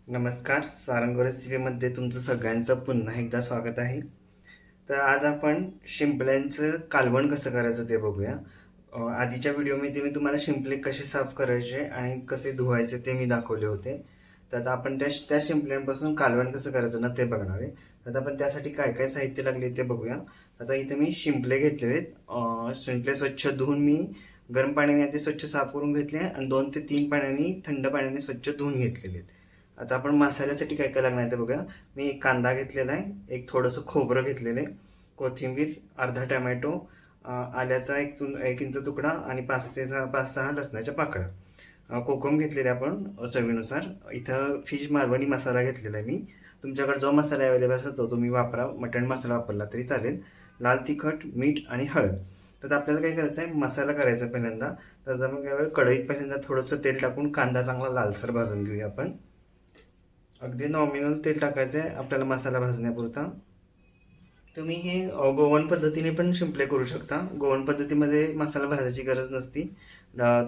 नमस्कार. सारंग रेसिपीमध्ये तुमचं सगळ्यांचं पुन्हा एकदा स्वागत आहे. तर आज आपण शिंपल्यांचं कालवण कसं करायचं ते बघूया. आधीच्या व्हिडिओमध्ये मी तुम्हाला शिंपले कसे साफ करायचे आणि कसे धुवायचे ते मी दाखवले होते. तर आता आपण त्या शिंपल्यांपासून कालवण कसं करायचं ना ते बघणार आहे. तर आपण त्यासाठी काय काय साहित्य लागले ते बघूया. आता इथे मी शिंपले घेतलेले आहेत. शिंपले स्वच्छ धुवून मी गरम पाण्याने ते स्वच्छ साफ करून घेतले आणि 2 ते 3 पाण्याने थंड पाण्याने स्वच्छ धुवून घेतलेले आहेत. आता आपण मसाल्यासाठी काय काय लागणार ते बघूया. मी एक कांदा घेतलेला आहे, एक थोडंसं खोबरं घेतलेलं आहे, कोथिंबीर, अर्धा टोमॅटो, आल्याचा 1 इंच तुकडा आणि 5-6 लसणाच्या पाकळ्या, कोकम घेतलेले आपण चवीनुसार. इथं फिश मालवणी मसाला घेतलेला आहे मी. तुमच्याकडे जो मसाला अवेलेबल असेल तो तुम्ही वापरा. मटण मसाला वापरला तरी चालेल. लाल तिखट, मीठ आणि हळद. तर आपल्याला काय करायचं आहे, मसाला करायचा पहिल्यांदा. तर जर काय कढईत पहिल्यांदा थोडंसं तेल टाकून कांदा चांगला लालसर भाजून घेऊया आपण. अगदी नॉमिनल तेल टाकायचं आहे आपल्याला मसाला भाजण्यापुरता. तुम्ही हे गोवन पद्धतीने पण शिंपले करू शकता. गोवन पद्धतीमध्ये मसाला भाजायची गरज नसती.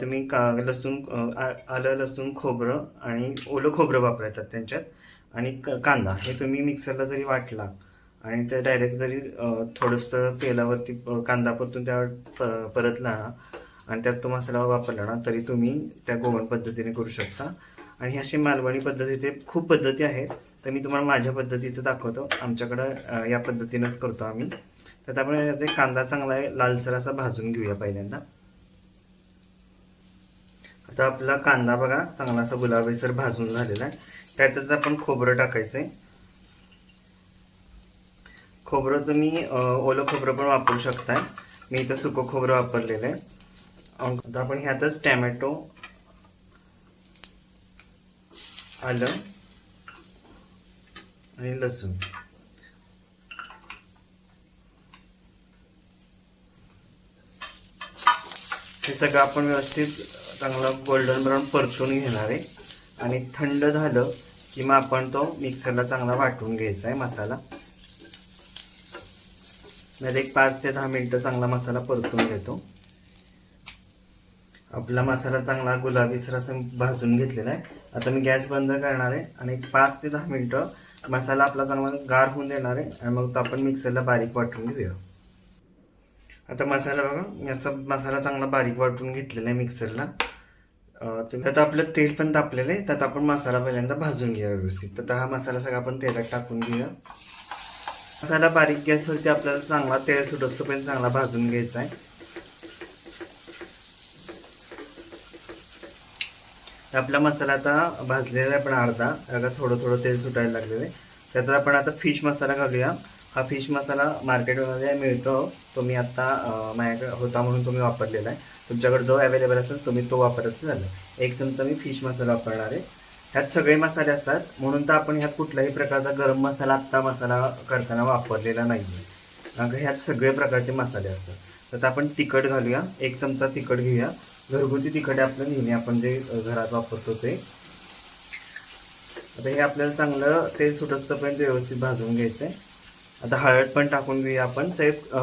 तुम्ही आलं, लसूण, खोबरं आणि ओलं खोबरं वापरतात त्यांच्यात, आणि कांदा हे तुम्ही मिक्सरला जरी वाटला आणि ते डायरेक्ट जरी थोडंसं तेलावरती कांदा परतून त्यावर परतला ना आणि त्यात तो मसाला वापरला ना तरी तुम्ही त्या गोवन पद्धतीने करू शकता. आणि अशी मालवणी पद्धती ते खूप पद्धती आहेत. तर मी तुम्हाला माझ्या पद्धतीचं दाखवतो. आमच्याकडं या पद्धतीनंच करतो आम्ही. तर आपण याचा कांदा चांगला लालसर असा भाजून घेऊया पहिल्यांदा. आता आपला कांदा बघा चांगला असा गुलाबीसर भाजून झालेला आहे. त्यातच आपण खोबरं टाकायचंय. खोबरं तुम्ही ओलं खोबरं पण वापरू शकताय. मी इथं सुकं खोबरं वापरलेलं आहे. आता आपण ह्यातच टोमॅटो, आलं आणि लसूण हे सगळं आपण व्यवस्थित चांगला गोल्डन ब्राऊन परतून घेणार आहे. आणि थंड झालं की मग आपण तो मिक्सरला चांगला वाटून घ्यायचा आहे मसाला. म्हणजे एक 5 ते 10 मिनिटं चांगला मसाला परतून घेतो. आपला मसाला चांगला गुलाबीसर असं भाजून घेतलेला आहे. आता मी गॅस बंद करणार आहे आणि 5 ते 10 मिनिटं मसाला आपला चांगला गार होऊन देणार आहे आणि मग तो आपण मिक्सरला बारीक वाटून घेऊया. आता मसाला बघा, मी असा मसाला चांगला बारीक वाटून घेतलेला आहे मिक्सरला. त्यात आपलं तेल पण तापलेलं आहे. त्यात आपण मसाला पहिल्यांदा भाजून घेऊया व्यवस्थित. तर हा मसाला सगळा आपण तेलात टाकून घेऊया. मसाला बारीक गॅसवरती आपल्याला चांगला तेल सुटोपर्यंत चांगला भाजून घ्यायचा आहे. आपला मसाला आता भाजलेला आहे पण अर्धा थोडं थोडं तेल सुटायला लागलेलं आहे. त्यात आपण आता फिश मसाला घालूया. हा फिश मसाला मार्केटमध्ये मिळतो. तो मी आत्ता माझ्याकडे होता म्हणून तुम्ही वापरलेला आहे. तुमच्याकडे जो अवेलेबल असेल तुम्ही तो वापरायचं झालं. 1 चमचा मी फिश मसाला वापरणार आहे. ह्यात सगळे मसाले असतात म्हणून तर आपण ह्यात कुठल्याही प्रकारचा गरम मसाला आत्ता मसाला करताना वापरलेला नाही आहे. कारण ह्यात सगळे प्रकारचे मसाले असतात. तर आपण तिखट घालूया. 1 चमचा तिखट घेऊया. घरगुती तिखट आपलं नेहमी आपण जे घरात वापरतो ते. आता हे आपल्याला चांगलं तेल सुटस्तपर्यंत व्यवस्थित भाजून घ्यायचं आहे. आता हळद पण टाकून घेऊया आपण.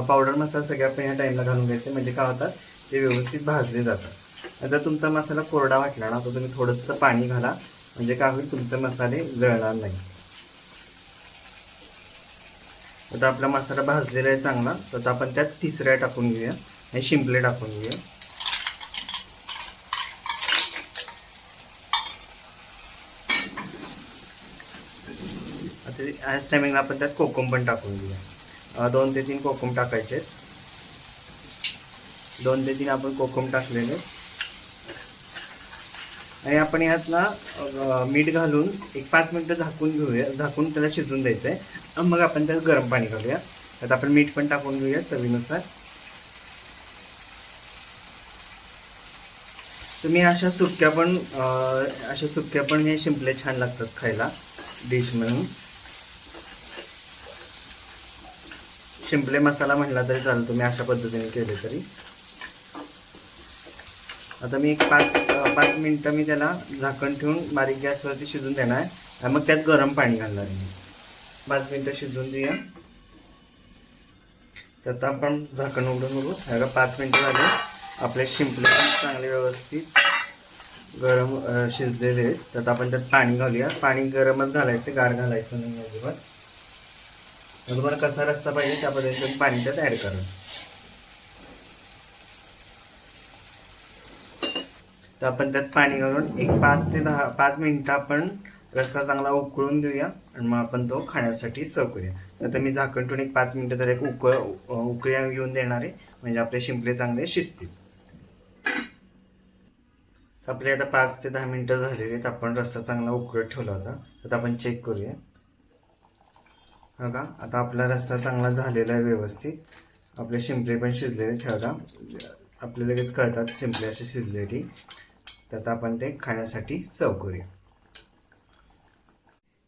पावडर मसाला सगळे आपण ह्या टाईमला घालून घ्यायचे म्हणजे काय होतात ते व्यवस्थित भाजले जातात. आता तुमचा मसाला कोरडा वाटला ना तर तुम्ही थोडंसं पाणी घाला म्हणजे काय होईल तुमचे मसाले जळणार नाही. आता आपला मसाला भाजलेला आहे चांगला. तर आपण त्यात तिसऱ्या टाकून घेऊया आणि शिंपले टाकून घेऊया. आता ह्याच टायमिंगला आपण त्यात कोकम पण टाकून घेऊया. 2 ते 3 कोकम टाकायचे. 2 ते 3 आपण कोकम टाकलेले आणि आपण ह्यातला मीठ घालून एक 5 मिनिटं झाकून घेऊया. झाकून त्याला शिजून द्यायचं आहे. मग आपण त्यात गरम पाणी घालूया. त्यात आपण मीठ पण टाकून घेऊया चवीनुसार. तुम्ही अशा सुक्या पण हे शिंपले छान लागतात खायला डिश म्हणून. शिंपले मसाला म्हटला तरी चालेल तुम्ही अशा पद्धतीने केले तरी. आता मी एक 5 मिनिटं मी त्याला झाकण ठेवून बारीक गॅसवरती शिजून देणार आहे आणि मग त्यात गरम पाणी घालणार आहे. 5 मिनिटं शिजून देऊया. त्यात आपण झाकण उघडून बघू. 5 मिनिटं झाले. आपले शिंपले पण चांगले व्यवस्थित शिजलेले आहेत. तर आपण त्यात पाणी घालूया. पाणी गरमच घालायचं, गार घालायचं नाही अजिबात. मग तुम्हाला कसा रस्सा पाहिजे त्या पद्धतीने पाणी त्यात ॲड करा. तर आपण त्यात पाणी घालून एक 5 मिनिटं आपण रस्सा चांगला उकळून घेऊया आणि मग आपण तो खाण्यासाठी सर्व करूया. आता मी झाकण ठेवून एक 5 मिनिटं तर एक उकळी येऊन देणार आहे, म्हणजे आपले शिंपले चांगले शिजतील. आपले आता 5 ते 10 मिनिटं झालेली आहेत. आपण रस्सा चांगला उकळत ठेवला होता. आता आपण चेक करूया. बघा, आता आपला रस्सा चांगला झालेला आहे व्यवस्थित. आपले शिंपले पण शिजलेले आहेत. बघा, आपल्याला लगेच कळतात शिंपले असे शिजलेली. तर आता आपण ते खाण्यासाठी सर्व करूया.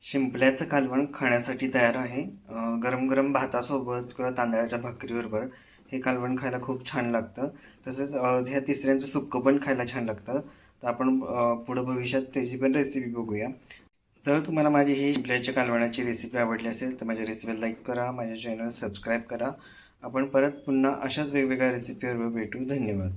शिंपल्याचं कालवण खाण्यासाठी तयार आहे. गरम गरम भातासोबत किंवा तांदळाच्या भाकरीबरोबर हे कालवण खायला खूप छान लागतं. तसेच ह्या तिसऱ्यांचं सुक्कं पण खायला छान लागतं. तर आपण पुढं भविष्यात त्याची पण रेसिपी बघूया. जर तुम्हाला माझी ही शिंपल्याच्या कालवणाची रेसिपी आवडली असेल तर माझ्या रेसिपीला लाईक करा, माझ्या चॅनल सबस्क्राईब करा. आपण परत पुन्हा अशाच वेगवेगळ्या रेसिपीवर भेटू. धन्यवाद.